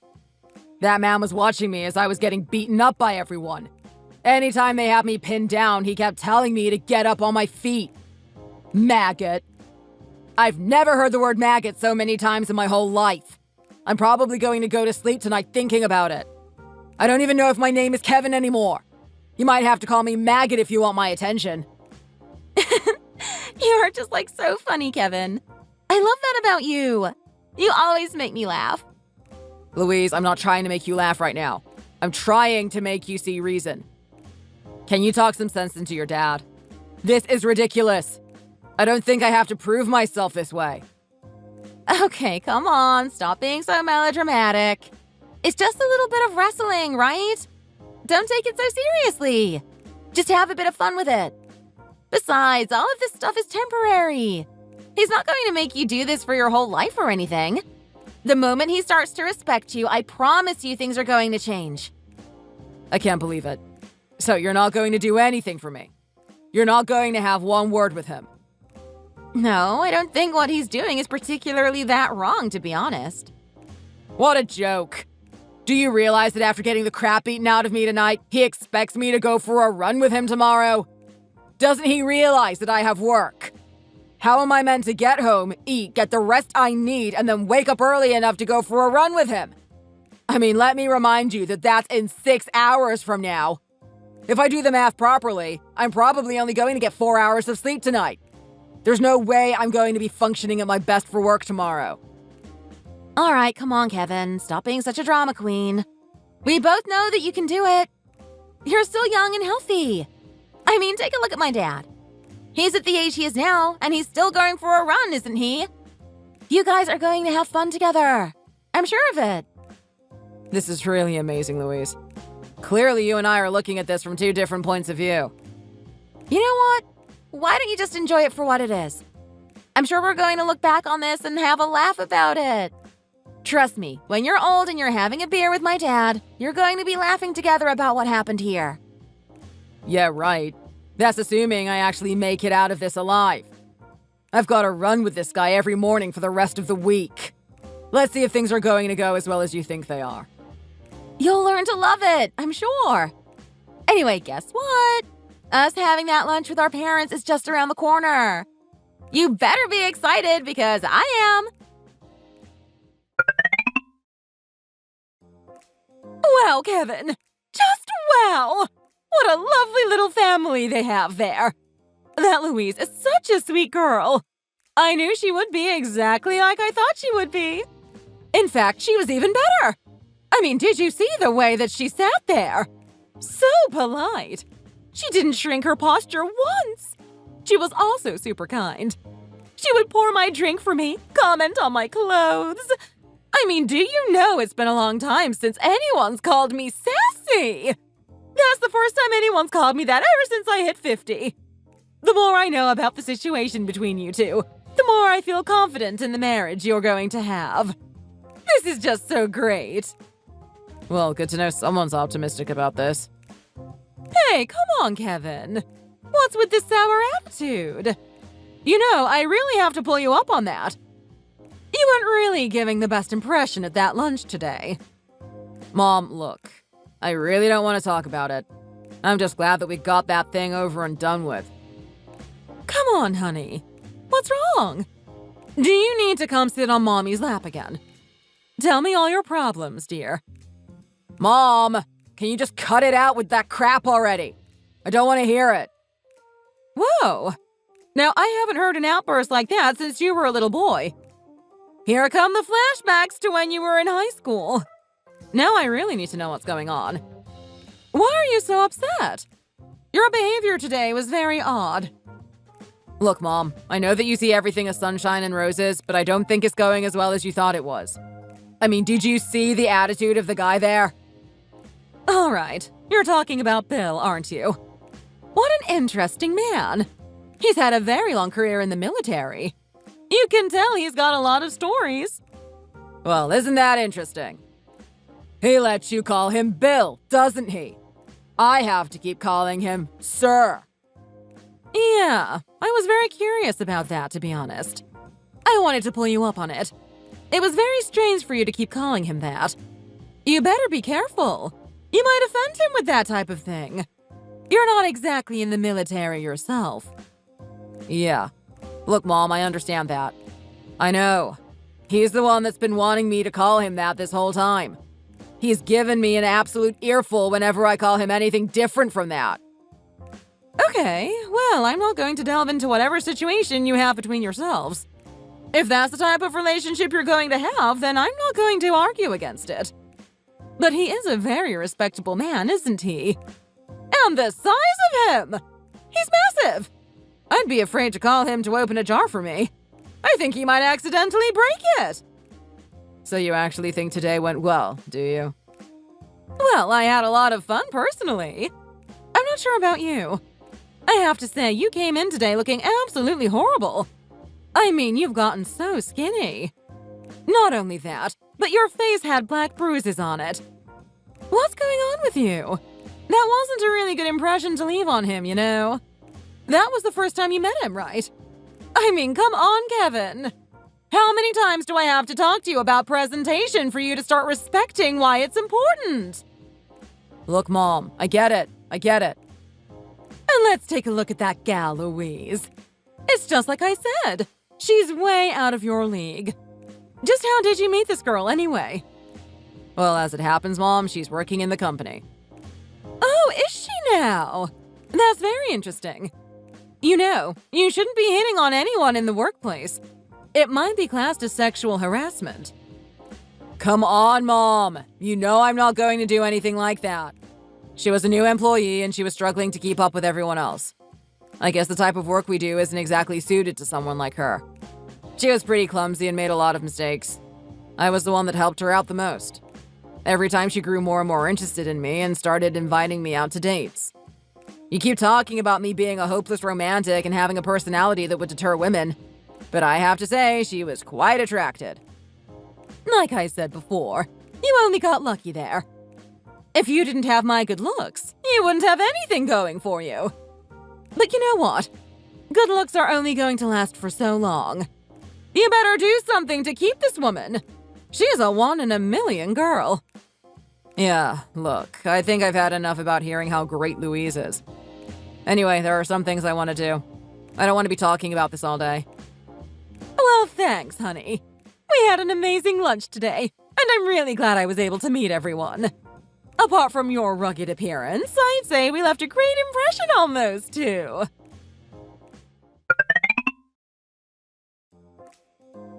S1: That man was watching me as I was getting beaten up by everyone. Anytime they had me pinned down, he kept telling me to get up on my feet. Maggot. I've never heard the word maggot so many times in my whole life. I'm probably going to go to sleep tonight thinking about it. I don't even know if my name is Kevin anymore. You might have to call me Maggot if you want my attention.
S2: You are just so funny, Kevin. I love that about you. You always make me laugh.
S1: Louise, I'm not trying to make you laugh right now. I'm trying to make you see reason. Can you talk some sense into your dad? This is ridiculous. I don't think I have to prove myself this way.
S2: Okay, come on. Stop being so melodramatic. It's just a little bit of wrestling, right? Don't take it so seriously. Just have a bit of fun with it. Besides, all of this stuff is temporary. He's not going to make you do this for your whole life or anything. The moment he starts to respect you, I promise you things are going to change.
S1: I can't believe it. So you're not going to do anything for me? You're not going to have one word with him?
S2: No, I don't think what he's doing is particularly that wrong, to be honest.
S1: What a joke. Do you realize that after getting the crap beaten out of me tonight, he expects me to go for a run with him tomorrow? Doesn't he realize that I have work? How am I meant to get home, eat, get the rest I need, and then wake up early enough to go for a run with him? I mean, let me remind you that that's in 6 hours from now. If I do the math properly, I'm probably only going to get 4 hours of sleep tonight. There's no way I'm going to be functioning at my best for work tomorrow.
S2: All right, come on, Kevin. Stop being such a drama queen. We both know that you can do it. You're still young and healthy. I mean, take a look at my dad. He's at the age he is now, and he's still going for a run, isn't he? You guys are going to have fun together. I'm sure of it.
S1: This is really amazing, Louise. Clearly, you and I are looking at this from two different points of view.
S2: You know what? Why don't you just enjoy it for what it is? I'm sure we're going to look back on this and have a laugh about it. Trust me, when you're old and you're having a beer with my dad, you're going to be laughing together about what happened here.
S1: Yeah, right. That's assuming I actually make it out of this alive. I've got to run with this guy every morning for the rest of the week. Let's see if things are going to go as well as you think they are.
S2: You'll learn to love it, I'm sure. Anyway, guess what? Us having that lunch with our parents is just around the corner. You better be excited because I am. Wow, Kevin. Just wow. What a lovely little family they have there. That Louise is such a sweet girl. I knew she would be exactly like I thought she would be. In fact, she was even better. I mean, did you see the way that she sat there? So polite. She didn't shrink her posture once. She was also super kind. She would pour my drink for me, comment on my clothes. I mean, do you know it's been a long time since anyone's called me sassy? That's the first time anyone's called me that ever since I hit 50. The more I know about the situation between you two, the more I feel confident in the marriage you're going to have. This is just so great.
S1: Well, good to know someone's optimistic about this.
S2: Hey, come on, Kevin. What's with this sour attitude? You know, I really have to pull you up on that. You weren't really giving the best impression at that lunch today.
S1: Mom, look. I really don't want to talk about it. I'm just glad that we got that thing over and done with.
S2: Come on, honey. What's wrong? Do you need to come sit on Mommy's lap again? Tell me all your problems, dear.
S1: Mom, can you just cut it out with that crap already? I don't want to hear it.
S2: Whoa. Now, I haven't heard an outburst like that since you were a little boy. Here come the flashbacks to when you were in high school. Now I really need to know what's going on. Why are you so upset? Your behavior today was very odd.
S1: Look, Mom, I know that you see everything as sunshine and roses, but I don't think it's going as well as you thought it was. I mean, did you see the attitude of the guy there?
S2: All right, you're talking about Bill, aren't you? What an interesting man. He's had a very long career in the military. You can tell he's got a lot of stories.
S1: Well, isn't that interesting? He lets you call him Bill, doesn't he? I have to keep calling him Sir.
S2: Yeah, I was very curious about that, to be honest. I wanted to pull you up on it. It was very strange for you to keep calling him that. You better be careful. You might offend him with that type of thing. You're not exactly in the military yourself.
S1: Yeah. Look, Mom, I understand that. I know. He's the one that's been wanting me to call him that this whole time. He's given me an absolute earful whenever I call him anything different from that.
S2: Okay, well, I'm not going to delve into whatever situation you have between yourselves. If that's the type of relationship you're going to have, then I'm not going to argue against it. But he is a very respectable man, isn't he? And the size of him! He's massive! I'd be afraid to call him to open a jar for me. I think he might accidentally break it.
S1: So you actually think today went well, do you?
S2: Well, I had a lot of fun personally. I'm not sure about you. I have to say, you came in today looking absolutely horrible. I mean, you've gotten so skinny. Not only that, but your face had black bruises on it. What's going on with you? That wasn't a really good impression to leave on him, you know. That was the first time you met him, right? I mean, come on, Kevin. How many times do I have to talk to you about presentation for you to start respecting why it's important?
S1: Look, Mom, I get it.
S2: And let's take a look at that gal, Louise. It's just like I said. She's way out of your league. Just how did you meet this girl, anyway?
S1: Well, as it happens, Mom, she's working in the company.
S2: Oh, is she now? That's very interesting. You know, you shouldn't be hitting on anyone in the workplace. It might be classed as sexual harassment.
S1: Come on, Mom. You know I'm not going to do anything like that. She was a new employee and she was struggling to keep up with everyone else. I guess the type of work we do isn't exactly suited to someone like her. She was pretty clumsy and made a lot of mistakes. I was the one that helped her out the most. Every time she grew more and more interested in me and started inviting me out to dates. You keep talking about me being a hopeless romantic and having a personality that would deter women, but I have to say she was quite attracted.
S2: Like I said before, you only got lucky there. If you didn't have my good looks, you wouldn't have anything going for you. But you know what? Good looks are only going to last for so long. You better do something to keep this woman. She's a 1 in a million girl.
S1: Yeah, look, I think I've had enough about hearing how great Louise is. Anyway, there are some things I want to do. I don't want to be talking about this all day.
S2: Well, thanks, honey. We had an amazing lunch today, and I'm really glad I was able to meet everyone. Apart from your rugged appearance, I'd say we left a great impression on those two.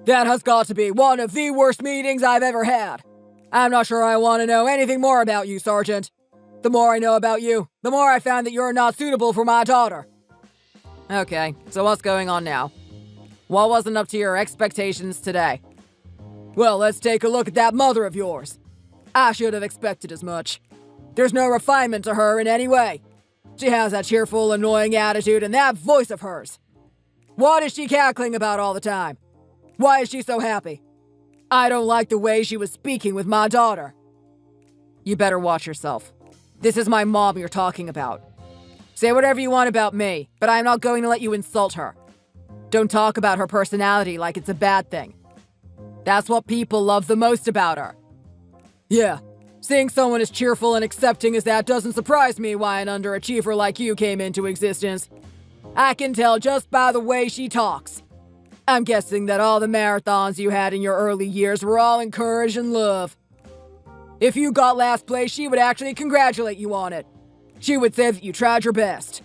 S1: That has got to be one of the worst meetings I've ever had. I'm not sure I want to know anything more about you, Sergeant. The more I know about you, the more I find that you're not suitable for my daughter. Okay, so what's going on now? What wasn't up to your expectations today? Well, let's take a look at that mother of yours. I should have expected as much. There's no refinement to her in any way. She has that cheerful, annoying attitude and that voice of hers. What is she cackling about all the time? Why is she so happy? I don't like the way she was speaking with my daughter. You better watch yourself. This is my mom you're talking about. Say whatever you want about me, but I'm not going to let you insult her. Don't talk about her personality like it's a bad thing. That's what people love the most about her. Yeah, seeing someone as cheerful and accepting as that doesn't surprise me why an underachiever like you came into existence. I can tell just by the way she talks. I'm guessing that all the marathons you had in your early years were all in courage and love. If you got last place, she would actually congratulate you on it. She would say that you tried your best.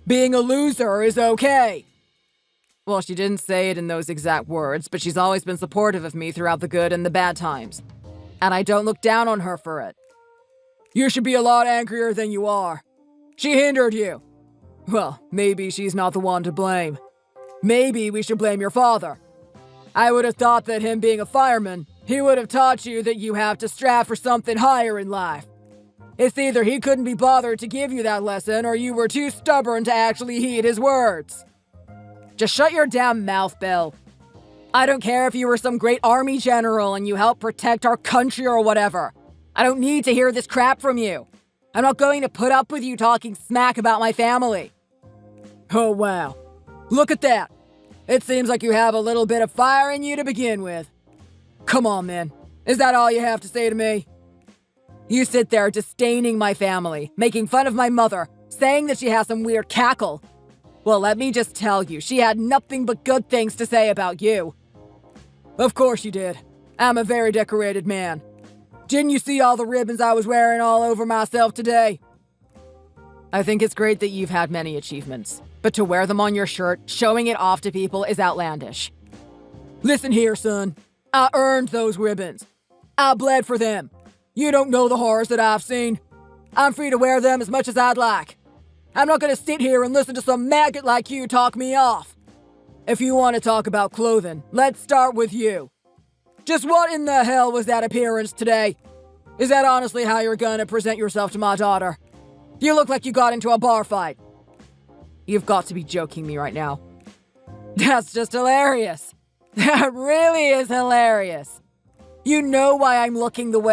S1: Being a loser is okay. Well, she didn't say it in those exact words, but she's always been supportive of me throughout the good and the bad times. And I don't look down on her for it. You should be a lot angrier than you are. She hindered you. Well, maybe she's not the one to blame. Maybe we should blame your father. I would have thought that him being a fireman, he would have taught you that you have to strive for something higher in life. It's either he couldn't be bothered to give you that lesson, or you were too stubborn to actually heed his words. Just shut your damn mouth, Bill. I don't care if you were some great army general and you helped protect our country or whatever. I don't need to hear this crap from you. I'm not going to put up with you talking smack about my family. Oh, wow. Look at that. It seems like you have a little bit of fire in you to begin with. Come on, man. Is that all you have to say to me? You sit there disdaining my family, making fun of my mother, saying that she has some weird cackle. Well, let me just tell you, she had nothing but good things to say about you. Of course you did. I'm a very decorated man. Didn't you see all the ribbons I was wearing all over myself today? I think it's great that you've had many achievements, but to wear them on your shirt, showing it off to people is outlandish. Listen here, son. I earned those ribbons. I bled for them. You don't know the horrors that I've seen. I'm free to wear them as much as I'd like. I'm not going to sit here and listen to some maggot like you talk me off. If you want to talk about clothing, let's start with you. Just what in the hell was that appearance today? Is that honestly how you're going to present yourself to my daughter? You look like you got into a bar fight. You've got to be joking me right now. That's just hilarious. That really is hilarious. You know why I'm looking the way